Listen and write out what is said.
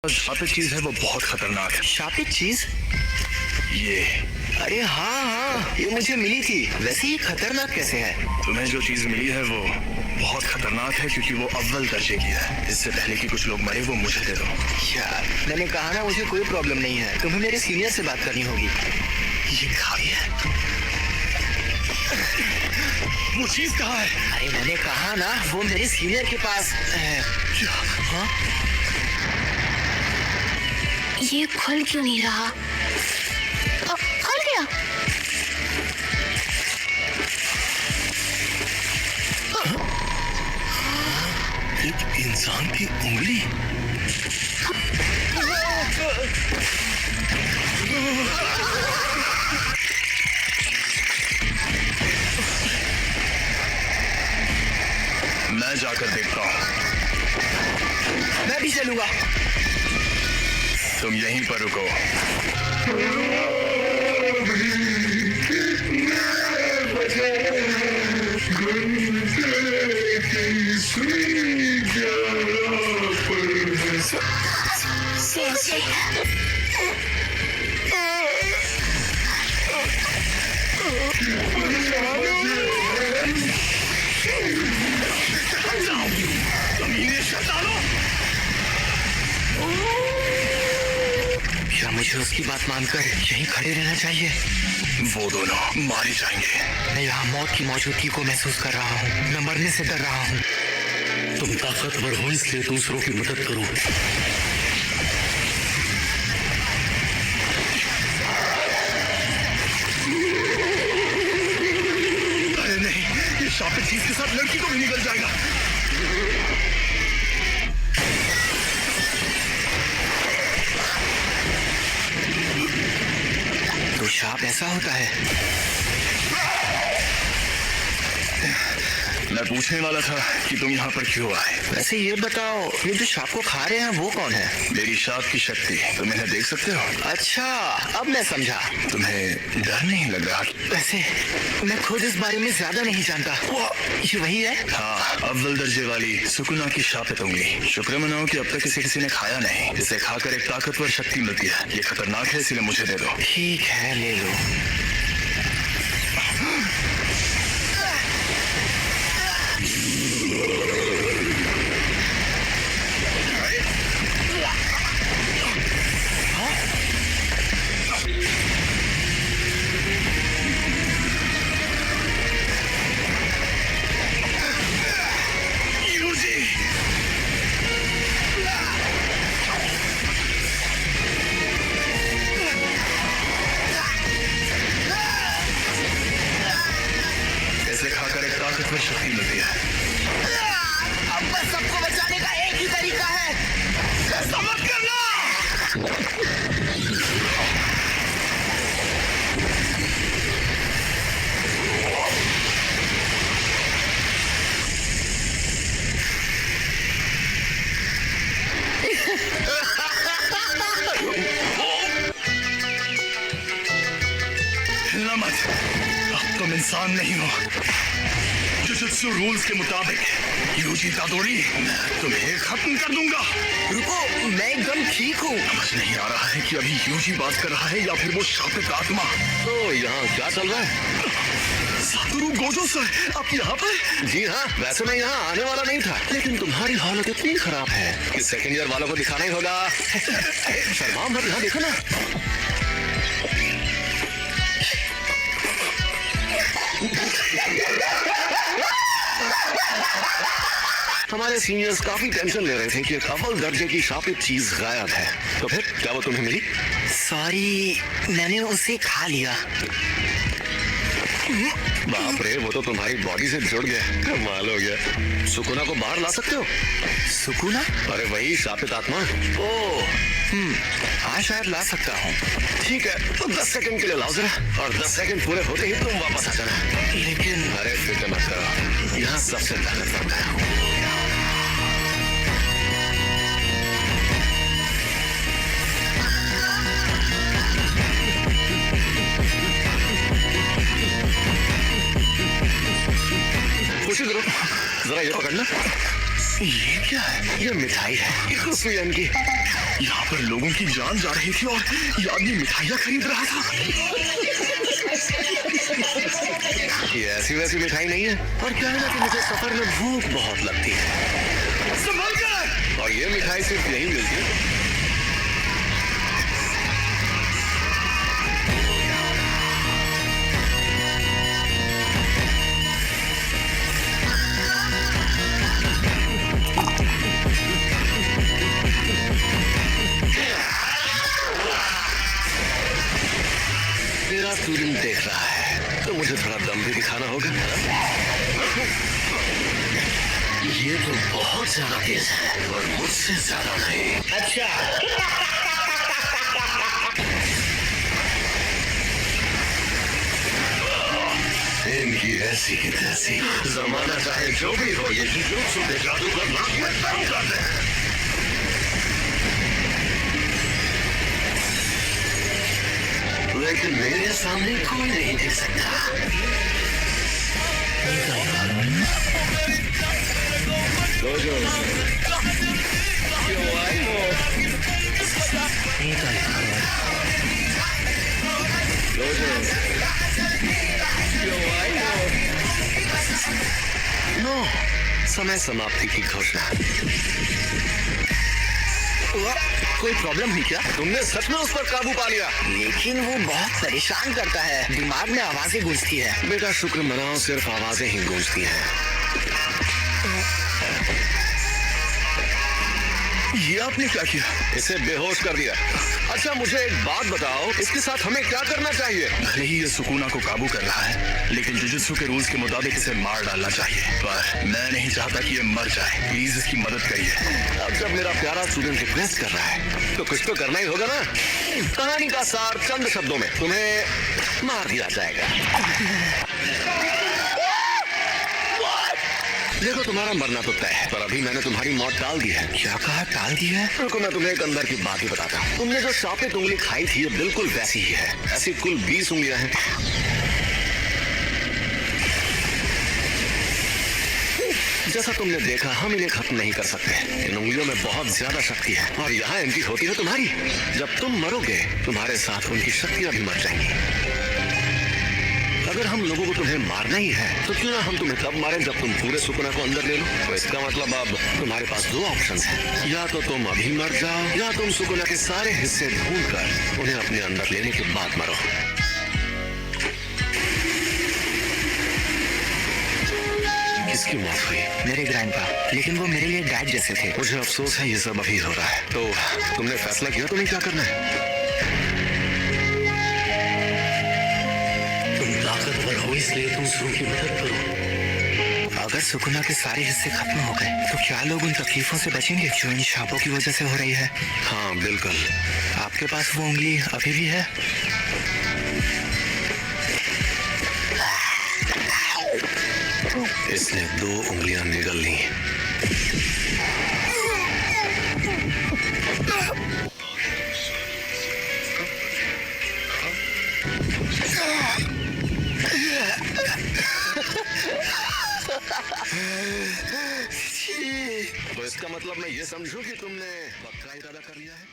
शापित चीज है वो बहुत खतरनाक है। शापित चीज? ये अरे हाँ, ये मुझे मिली थी। वैसे ये खतरनाक कैसे है? तुम्हें जो चीज मिली है वो बहुत खतरनाक है क्योंकि वो अव्वल दर्जे की है। इससे पहले कि कुछ लोग मरे वो मुझे दे दो। यार मैंने कहा ना, मुझे कोई प्रॉब्लम नहीं है। तुम्हें मेरे सीनियर से बात करनी होगी। ये खाई है। वो चीज कहाँ है? अरे मैंने कहा ना, वो मेरे सीनियर के पास है। हाँ? ये खुल क्यों नहीं रहा? खुल गया। एक इंसान की उंगली। मैं जाकर देखता हूँ। मैं भी चलूंगा। तुम यहीं पर रुको। क्या मुझे उसकी बात मानकर यहीं खड़े रहना चाहिए? वो दोनों मारे जाएंगे। मैं यहाँ मौत की मौजूदगी को महसूस कर रहा हूँ। मैं मरने से डर रहा हूँ। तुम ताकतवर हो इसलिए दूसरों की मदद करो। अरे नहीं, ये शापित चीज के साथ लड़की को भी निकल जाएगा। तो शाप ऐसा होता है? मैं पूछने वाला था कि तुम यहाँ पर क्यों आए। वैसे ये बताओ, ये जो शाप को खा रहे हैं वो कौन है? मेरी शाप की शक्ति तुम इन्हें देख सकते हो। अच्छा, अब मैं समझा। तुम्हें डर नहीं लग रहा? वैसे मैं खुद इस बारे में ज्यादा नहीं जानता। वो ये वही है? हाँ, अव्वल दर्जे वाली सुकुना की शापित उंगली। शुक्र मनाओ कि अब तक इसे किसी ने खाया नहीं। इसे खाकर एक ताकतवर शक्ति मिलती है। ये खतरनाक है, इसलिए मुझे दे दो। ठीक है, ले लो। इसे खाकर एक ताकतवर शक्ति मिलती है। अब बस सबको बचाने का एक ही तरीका है। ऐसा मत करना। हिलना मत। अब तुम इंसान नहीं हो। जुजुत्सु रूल्स के मुताबिक यूजी तादोरी, मैं तुम्हें खत्म कर दूंगा। रुको, मैं एकदम ठीक हूँ। समझ नहीं आ रहा है कि अभी यूजी बात कर रहा है या फिर वो शापित आत्मा। तो यहाँ क्या चल रहा है? सातोरु गोजो सर, आप यहाँ पर? जी हाँ, वैसे मैं यहाँ आने वाला नहीं था, लेकिन तुम्हारी हालत इतनी खराब है कि सेकंड ईयर वालों को दिखाना ही होगा। शर्मा मत, यहाँ देखो ना। हमारे सीनियर्स काफी टेंशन ले रहे थे कि एक अव्वल दर्जे की शापित चीज गायब है। तो फिर क्या वो तुम्हें मिली? सॉरी, मैंने उसे खा लिया। बाप रे, वो तो तुम्हारी बॉडी से जुड़ गया। कमाल हो गया। सुकुना को बाहर ला सकते हो? सुकुना? अरे वही शापित आत्मा। ओह, हाँ शायद ला सकता हूँ। ठीक है, तो 10 सेकंड के लिए लाओ जरा, और 10 सेकंड पूरे होते ही तुम वापस आ जाना। लेकिन अरे फिक्र मत करो, यहाँ सबसे ताकतवर मैं हूँ। कोशिश करो, जरा ये पकड़ना। ये क्या है? ये मिठाई है, ये खुशबू की। यहाँ पर लोगों की जान जा रही थी और ये आदमी मिठाइयाँ खरीद रहा था। ये ऐसी वैसी मिठाई नहीं है, और क्या है ना कि मुझे सफर में भूख बहुत लगती है, संभल कर! और ये मिठाई सिर्फ यहीं मिलती है। मेरा स्टूडेंट देख रहा है तो मुझे थोड़ा दम भी दिखाना होगा। ये तो बहुत ज्यादा तेज है और मुझसे ज्यादा नहीं। अच्छा, इनकी ऐसी की तैसी, जमाना चाहे जो भी हो, ये जुजुत्सु के जादू का नाक में दम कर दे। लेकिन मेरे सामने कोई नहीं देख सकता। जोजो, नो, समय समाप्ति की घोषणा। कोई प्रॉब्लम हुई क्या? तुमने सच में उस पर काबू पा लिया? लेकिन वो बहुत परेशान करता है, दिमाग में आवाजें गूंजती है। बेटा शुक्र मनाओ, सिर्फ आवाजें ही गूंजती हैं। ये आपने क्या किया? इसे बेहोश कर दिया। अच्छा मुझे एक बात बताओ, इसके साथ हमें क्या करना चाहिए? भले ही ये सुकूना को काबू कर रहा है, लेकिन जुजुत्सु के रूल्स के मुताबिक इसे मार डालना चाहिए। पर मैं नहीं चाहता कि ये मर जाए। प्लीज इसकी मदद करिए। अब जब मेरा प्यारा स्टूडेंट रिक्वेस्ट कर रहा है तो कुछ तो करना ही होगा ना। कहानी का सार चंद शब्दों में, तुम्हें मार दिया जाएगा। देखो तुम्हारा मरना तो तय है, पर अभी मैंने तुम्हारी मौत टाल दी है। क्या कहा, टाल दी है? रुको मैं तुम्हें एक अंदर की बात ही बताता हूँ। तुमने जो शापित उंगली खाई थी ये बिल्कुल वैसी ही है। ऐसी कुल 20 उंगलियां हैं। जैसा तुमने देखा, हम इन्हें खत्म नहीं कर सकते। इन उंगलियों में बहुत ज्यादा शक्ति है और यहाँ एंट्री होती है तुम्हारी। जब तुम मरोगे तुम्हारे साथ उनकी शक्तियां भी मर जाएंगी। अगर हम लोगों को तुम्हें मारना ही है तो क्यों ना हम तुम्हें तब मारें जब तुम पूरे सुकुना को अंदर ले लो। तो इसका मतलब अब तुम्हारे पास दो ऑप्शंस हैं, या तो तुम अभी मर जाओ या तुम सुकुना के सारे हिस्से ढूंढकर उन्हें अपने अंदर लेने के बाद मरो। किसकी मौत हुई? मेरे ग्रैंडपा, लेकिन वो मेरे लिए डैड जैसे थे। मुझे अफसोस है ये सब अभी हो रहा है। तो तुमने फैसला किया तुम्हें क्या करना है? तुम ताकतवर हो इसलिए दूसरों की मदद करो। अगर सुकुना के सारे हिस्से खत्म हो गए तो क्या लोग उन तकलीफों से बचेंगे जो इन शापों की वजह से हो रही है? हाँ बिल्कुल। आपके पास वो उंगली अभी भी है? इसने 2 उंगलियां निगल ली। तो इसका मतलब मैं ये समझूं कि तुमने पक्का इरादा कर लिया है?